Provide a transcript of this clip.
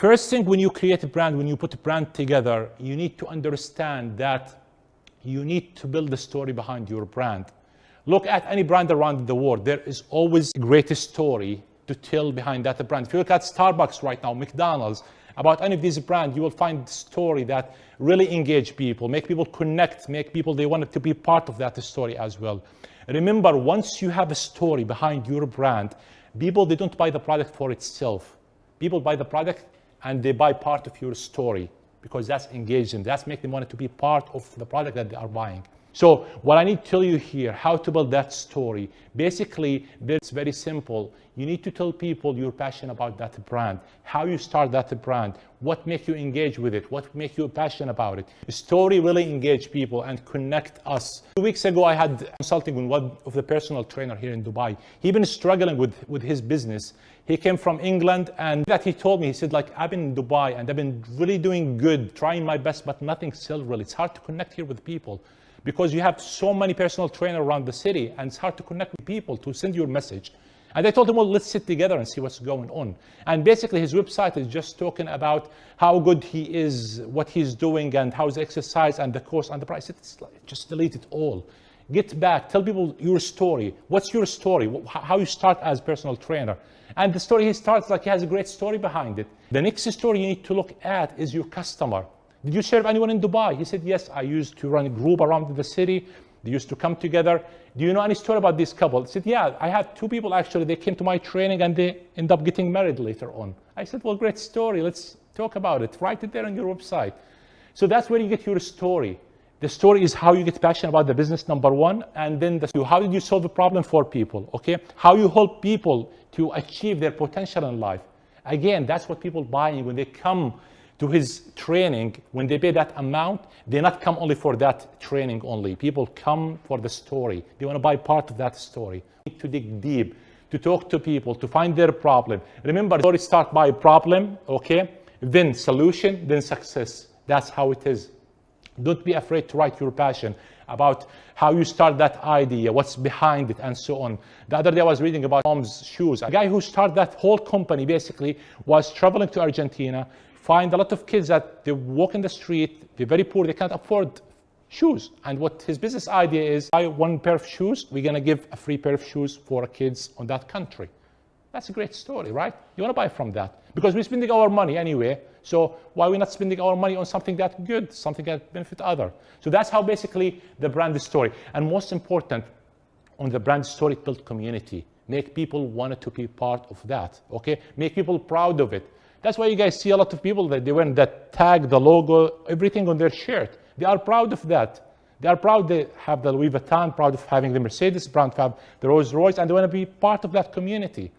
First thing, when you create a brand, when you put a brand together, you need to understand that you need to build the story behind your brand. Look at any brand around the world. There is always a great story to tell behind that brand. If you look at Starbucks right now, McDonald's, about any of these brands, you will find a story that really engage people, make people connect, make people, they want to be part of that story as well. Remember, once you have a story behind your brand, people, they don't buy the product for itself. People buy the product and they buy part of your story because that's engaging. That's making them want to be part of the product that they are buying. So what I need to tell you here, how to build that story. Basically, it's very simple. You need to tell people you're passionate about that brand, how you start that brand, what makes you engage with it, what makes you passionate about it. The story really engage people and connect us. 2 weeks ago, I had consulting with one of the personal trainer here in Dubai. He's been struggling with his business. He came from England, and that he told me, he said, like, I've been in Dubai and I've been really doing good, trying my best, but nothing sells really. It's hard to connect here with people, because you have so many personal trainers around the city and it's hard to connect with people to send your message. And I told him, well, let's sit together and see what's going on. And basically his website is just talking about how good he is, what he's doing, and how's the exercise and the course and the price. It's like, just delete it all. Get back, tell people your story. What's your story? How you start as personal trainer. And the story he starts, like, he has a great story behind it. The next story you need to look at is your customer. Did you serve anyone in Dubai? He said, yes, I used to run a group around the city. They used to come together. Do you know any story about this couple? He said, yeah, I had 2 people actually. They came to my training and they end up getting married later on. I said, well, great story. Let's talk about it. Write it there on your website. So that's where you get your story. The story is how you get passionate about the business, number 1. And then how did you solve a problem for people, okay? How you help people to achieve their potential in life. Again, that's what people buying when they come to his training. When they pay that amount, they not come only for that training only. People come for the story. They want to buy part of that story. You need to dig deep, to talk to people, to find their problem. Remember, story start by problem, okay? Then solution, then success. That's how it is. Don't be afraid to write your passion about how you start that idea, what's behind it, and so on. The other day I was reading about mom's shoes. A guy who started that whole company basically was traveling to Argentina, find a lot of kids that they walk in the street, they're very poor, they can't afford shoes. And what his business idea is, buy 1 pair of shoes, we're gonna give a free pair of shoes for kids on that country. That's a great story, right? You wanna buy from that. Because we're spending our money anyway, so why are we not spending our money on something that's good, something that benefits others? So that's how basically the brand story. And most important, on the brand story, build community. Make people want to be part of that, okay? Make people proud of it. That's why you guys see a lot of people that they wear that tag, the logo, everything on their shirt. They are proud of that. They are proud they have the Louis Vuitton, proud of having the Mercedes, proud to have the Rolls Royce, and they want to be part of that community.